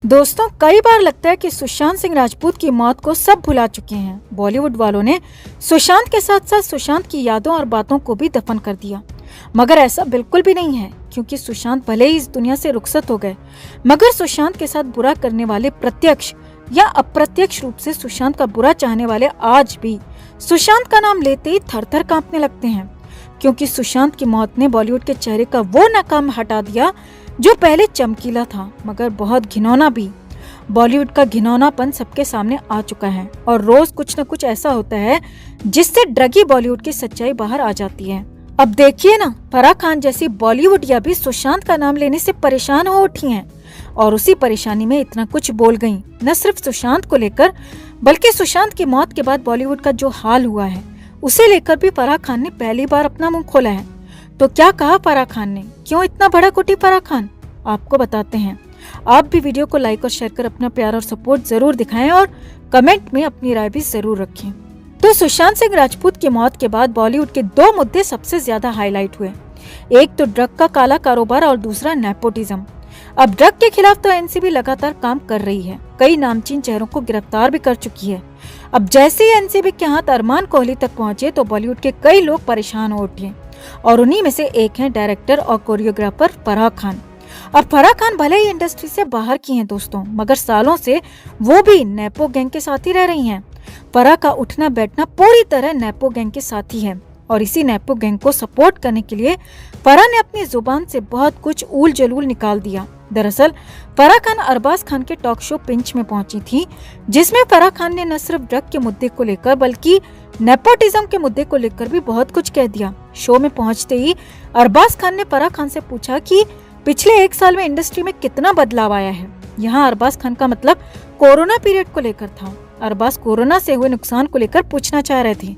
दोस्तों, कई बार लगता है कि सुशांत सिंह राजपूत की मौत को सब भुला चुके हैं। बॉलीवुड वालों ने सुशांत के साथ साथ सुशांत की यादों और बातों को भी दफन कर दिया, मगर ऐसा बिल्कुल भी नहीं है। क्योंकि सुशांत भले ही इस दुनिया से रुखसत हो गए, मगर सुशांत के साथ बुरा करने वाले प्रत्यक्ष या अप्रत्यक्ष रूप से सुशांत का बुरा चाहने वाले आज भी सुशांत का नाम लेते ही थर थर कांपने लगते हैं। क्योंकि सुशांत की मौत ने बॉलीवुड के चेहरे का वो नकाम हटा दिया जो पहले चमकीला था, मगर बहुत घिनौना भी। बॉलीवुड का घिनौनापन सबके सामने आ चुका है और रोज कुछ न कुछ ऐसा होता है जिससे ड्रगी बॉलीवुड की सच्चाई बाहर आ जाती है। अब देखिए ना, फराह खान जैसी बॉलीवुडिया भी सुशांत का नाम लेने से परेशान हो उठी हैं और उसी परेशानी में इतना कुछ बोल गईं। न सिर्फ सुशांत को लेकर, बल्कि सुशांत की मौत के बाद बॉलीवुड का जो हाल हुआ है उसे लेकर भी फराह खान ने पहली बार अपना मुंह खोला है। तो क्या कहा फराह खान ने, क्यों इतना बड़ा कुटी फराह खान, आपको बताते हैं। आप भी वीडियो को लाइक और शेयर कर अपना प्यार और सपोर्ट जरूर दिखाएं और कमेंट में अपनी राय भी जरूर रखें। तो सुशांत सिंह राजपूत की मौत के बाद बॉलीवुड के दो मुद्दे सबसे ज्यादा हाईलाइट हुए। एक तो ड्रग का काला कारोबार और दूसरा नेपोटिज्म। अब ड्रग के खिलाफ तो एनसीबी लगातार काम कर रही है, कई नामचीन चेहरों को गिरफ्तार भी कर चुकी है। अब जैसे ही एनसीबी के हाथ अरमान कोहली तक पहुंचे तो बॉलीवुड के कई लोग परेशान हो उठे और उन्हीं में से एक है डायरेक्टर और कोरियोग्राफर फराह खान। और फराह खान भले ही इंडस्ट्री से बाहर की हैं दोस्तों, मगर सालों से वो भी नेपो गैंग के साथ ही रह रही हैं। फराह का उठना बैठना पूरी तरह नेपो गैंग के साथ ही है और इसी नेपो गैंग को सपोर्ट करने के लिए फराह ने अपनी जुबान से बहुत कुछ ऊल जलूल निकाल दिया। दरअसल फराह खान अरबाज खान के टॉक शो पिंच में पहुंची थी, जिसमें फराह खान ने न सिर्फ ड्रग के मुद्दे को लेकर बल्कि नेपोटिज्म के मुद्दे को लेकर भी बहुत कुछ कह दिया। शो में पहुंचते ही अरबाज खान ने फराह खान से पूछा कि पिछले एक साल में इंडस्ट्री में कितना बदलाव आया है। यहाँ अरबाज खान का मतलब कोरोना पीरियड को लेकर था। अरबाज कोरोना से हुए नुकसान को लेकर पूछना चाह रहे थे,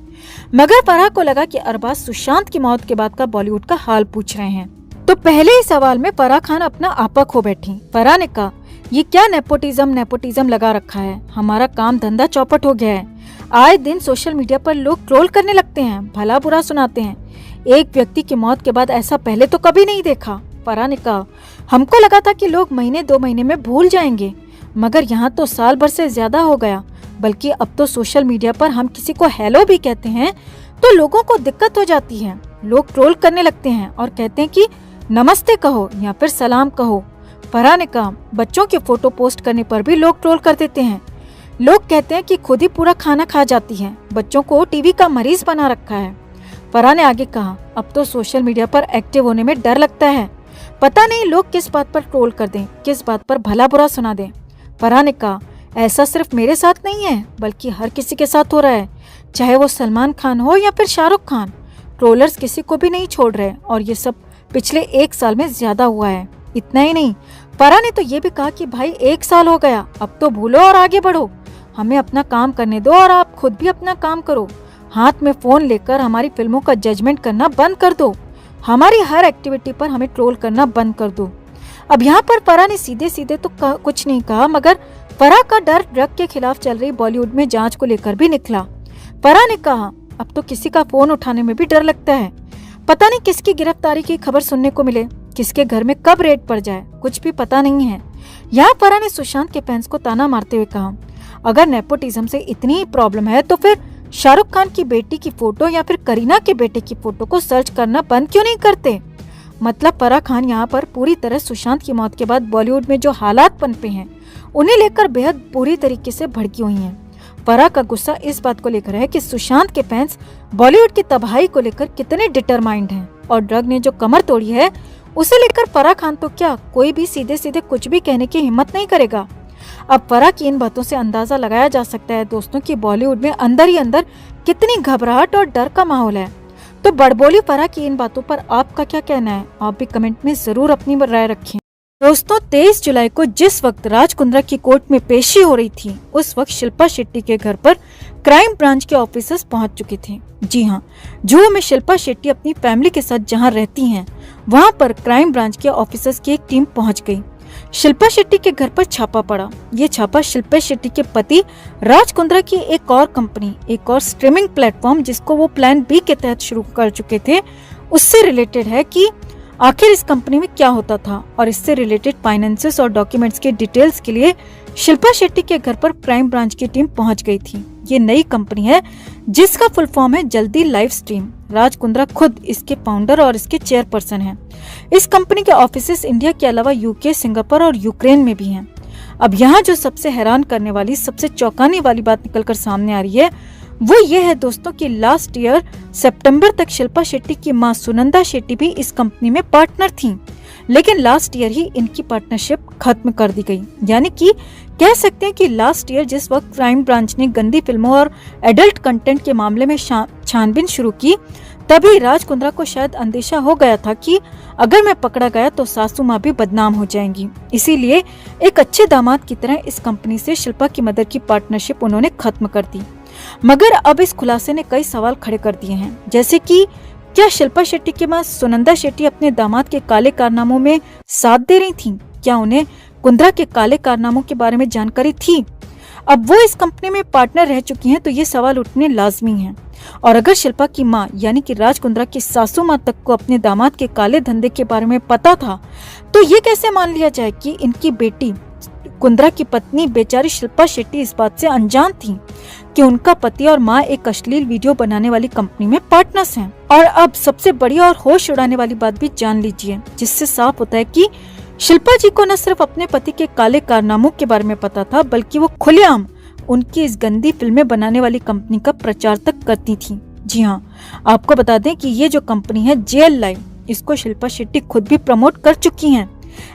मगर फराह को लगा कि अरबाज सुशांत की मौत के बाद का बॉलीवुड का हाल पूछ रहे हैं। तो पहले ही सवाल में फराह खान अपना आपा खो बैठी। फराह ने कहा, ये क्या नेपोटिज्म लगा रखा है, हमारा काम धंधा चौपट हो गया है। आए दिन सोशल मीडिया पर लोग ट्रोल करने लगते हैं, भला बुरा सुनाते हैं। एक व्यक्ति की मौत के बाद ऐसा पहले तो कभी नहीं देखा। फराह ने कहा, हमको लगा था कि लोग महीने 2 महीने में भूल जाएंगे, मगर यहाँ तो साल भर से ज्यादा हो गया। बल्कि अब तो सोशल मीडिया पर हम किसी को हेलो भी कहते हैं तो लोगों को दिक्कत हो जाती है। लोग ट्रोल करने लगते हैं और कहते हैं कि नमस्ते कहो या फिर सलाम कहो। फराह ने कहा, बच्चों के फोटो पोस्ट करने पर भी लोग ट्रोल कर देते हैं। लोग कहते हैं कि खुद ही पूरा खाना खा जाती है, बच्चों को टीवी का मरीज बना रखा है। फराह ने आगे कहा, अब तो सोशल मीडिया पर एक्टिव होने में डर लगता है, पता नहीं लोग किस बात पर ट्रोल कर दें, किस बात पर भला बुरा सुना दें। फराह ने कहा, ऐसा सिर्फ मेरे साथ नहीं है बल्कि हर किसी के साथ हो रहा है, चाहे वो सलमान खान हो या फिर शाहरुख खान। ट्रोलर्स किसी को भी नहीं छोड़ रहे और ये सब पिछले 1 साल में ज्यादा हुआ है। इतना ही नहीं, फराह ने तो ये भी कहा कि भाई 1 साल हो गया, अब तो भूलो और आगे बढ़ो, हमें अपना काम करने दो और आप खुद भी अपना काम करो। हाथ में फोन लेकर हमारी फिल्मों का जजमेंट करना बंद कर दो, हमारी हर एक्टिविटी पर हमें ट्रोल करना बंद कर दो। अब यहाँ पर फराह ने सीधे सीधे तो कुछ नहीं कहा, मगर फराह का डर ड्रग के खिलाफ चल रही बॉलीवुड में जांच को लेकर भी निकला। फराह ने कहा, अब तो किसी का फोन उठाने में भी डर लगता है, पता नहीं किसकी गिरफ्तारी की खबर सुनने को मिले, किसके घर में कब रेड पड़ जाए, कुछ भी पता नहीं है। यहाँ फराह ने सुशांत के फैंस को ताना मारते हुए कहा, अगर नेपोटिज्म से इतनी ही प्रॉब्लम है तो फिर शाहरुख खान की बेटी की फोटो या फिर करीना के बेटे की फोटो को सर्च करना बंद क्यों नहीं करते। मतलब फराह खान यहाँ पर पूरी तरह सुशांत की मौत के बाद बॉलीवुड में जो हालात पनपे हैं उन्हें लेकर बेहद बुरी तरीके से भड़की हुई हैं। फराह का गुस्सा इस बात को लेकर है कि सुशांत के फैंस बॉलीवुड की तबाही को लेकर कितने डिटरमाइंड हैं और ड्रग ने जो कमर तोड़ी है उसे लेकर फराह खान तो क्या कोई भी सीधे सीधे कुछ भी कहने की हिम्मत नहीं करेगा। अब फराह की इन बातों से अंदाजा लगाया जा सकता है दोस्तों कि बॉलीवुड में अंदर ही अंदर कितनी घबराहट और डर का माहौल है। तो बड़बोली फराह की इन बातों पर आपका क्या कहना है, आप भी कमेंट में जरूर अपनी राय रखें। दोस्तों, 23 जुलाई को जिस वक्त राज कुंद्रा की कोर्ट में पेशी हो रही थी उस वक्त शिल्पा शेट्टी के घर पर क्राइम ब्रांच के ऑफिसर्स पहुंच चुके थे। जी हाँ, जुहू में शिल्पा शेट्टी अपनी फैमिली के साथ जहां रहती हैं वहां पर क्राइम ब्रांच के ऑफिसर्स की एक टीम पहुंच गई। शिल्पा शेट्टी के घर पर छापा पड़ा। ये छापा शिल्पा शेट्टी के पति राज कुंद्रा की एक और कंपनी, एक और स्ट्रीमिंग प्लेटफॉर्म जिसको वो प्लान बी के तहत शुरू कर चुके थे, उससे रिलेटेड है कि आखिर इस कंपनी में क्या होता था और इससे रिलेटेड फाइनेंसेस और डॉक्यूमेंट्स के डिटेल्स के लिए शिल्पा शेट्टी के घर पर क्राइम ब्रांच की टीम पहुंच गई थी। ये नई कंपनी है जिसका फुल फॉर्म है जल्दी लाइव स्ट्रीम। राज कुंद्रा खुद इसके फाउंडर और इसके चेयरपर्सन हैं। इस कंपनी के ऑफिसेस इंडिया के अलावा यूके, सिंगापुर और यूक्रेन में भी हैं। अब यहाँ जो सबसे हैरान करने वाली, सबसे चौंकाने वाली बात निकलकर सामने आ रही है वो ये है दोस्तों कि लास्ट ईयर सितंबर तक शिल्पा शेट्टी की मां सुनंदा शेट्टी भी इस कंपनी में पार्टनर थीं। लेकिन लास्ट ईयर ही इनकी पार्टनरशिप खत्म कर दी गई। यानी कि कह सकते हैं कि लास्ट ईयर जिस वक्त क्राइम ब्रांच ने गंदी फिल्मों और एडल्ट कंटेंट के मामले में छानबीन शुरू की, तभी राज कुंद्रा को शायद अंदेशा हो गया था कि अगर मैं पकड़ा गया तो सासू माँ भी बदनाम हो जाएंगी। इसीलिए एक अच्छे दामाद की तरह इस कंपनी से शिल्पा की मदर की पार्टनरशिप उन्होंने खत्म कर दी। मगर अब इस खुलासे ने कई सवाल खड़े कर दिए हैं, जैसे कि क्या शिल्पा शेट्टी की मां सुनंदा शेट्टी अपने दामाद के काले कारनामों में साथ दे रही थीं? क्या उन्हें कुंद्रा के काले कारनामों के बारे में जानकारी थी? अब वो इस कंपनी में पार्टनर रह चुकी हैं तो ये सवाल उठने लाजमी हैं। और अगर शिल्पा की मां यानी कि राज कुंद्रा की सासू मां तक को अपने दामाद के काले धंधे के बारे में पता था, तो ये कैसे मान लिया जाए कि इनकी बेटी कुंद्रा की पत्नी बेचारी शिल्पा शेट्टी इस बात से अनजान थी कि उनका पति और मां एक अश्लील वीडियो बनाने वाली कंपनी में पार्टनर्स हैं। और अब सबसे बड़ी और होश उड़ाने वाली बात भी जान लीजिए, जिससे साफ होता है कि शिल्पा जी को न सिर्फ अपने पति के काले कारनामों के बारे में पता था, बल्कि वो खुलेआम उनकी इस गंदी फिल्में बनाने वाली कंपनी का प्रचार तक करती थी। जी हाँ, आपको बता दें कि ये जो कंपनी है जेएल लाइव, इसको शिल्पा शेट्टी खुद भी प्रमोट कर चुकी हैं।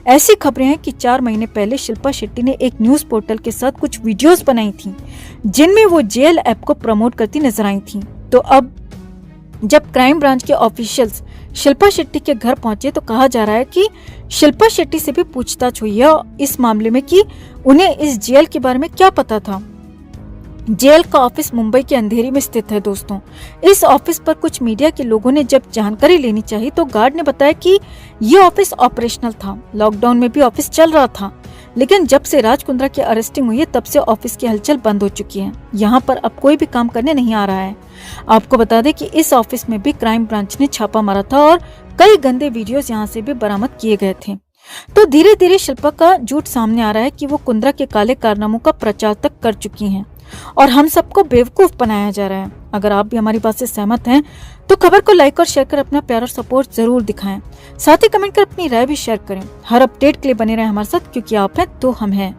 ऐसी खबरें हैं कि 4 महीने पहले शिल्पा शेट्टी ने एक न्यूज पोर्टल के साथ कुछ वीडियोस बनाई थी जिनमें वो जेएल ऐप को प्रमोट करती नजर आई थी। तो अब जब क्राइम ब्रांच के ऑफिशियल्स शिल्पा शेट्टी के घर पहुंचे तो कहा जा रहा है कि शिल्पा शेट्टी से भी पूछताछ हुई है इस मामले में कि उन्हें इस जेएल के बारे में क्या पता था। जेल का ऑफिस मुंबई के अंधेरी में स्थित है दोस्तों। इस ऑफिस पर कुछ मीडिया के लोगों ने जब जानकारी लेनी चाहिए तो गार्ड ने बताया कि ये ऑफिस ऑपरेशनल था। लॉकडाउन में भी ऑफिस चल रहा था, लेकिन जब से राज कुंद्रा की अरेस्टिंग हुई है तब से ऑफिस की हलचल बंद हो चुकी है। यहाँ पर अब कोई भी काम करने नहीं आ रहा है। आपको बता दें कि इस ऑफिस में भी क्राइम ब्रांच ने छापा मारा था और कई गंदे वीडियोस यहाँ से भी बरामद किए गए थे। तो धीरे धीरे शिल्पा का झूठ सामने आ रहा है कि वो कुंद्रा के काले कारनामों का प्रचार तक कर चुकी हैं और हम सबको बेवकूफ बनाया जा रहा है। अगर आप भी हमारी बात से सहमत हैं तो खबर को लाइक और शेयर कर अपना प्यार और सपोर्ट जरूर दिखाएं। साथ ही कमेंट कर अपनी राय भी शेयर करें। हर अपडेट के लिए बने रहें हमारे साथ, क्योंकि आप हैं तो हम हैं।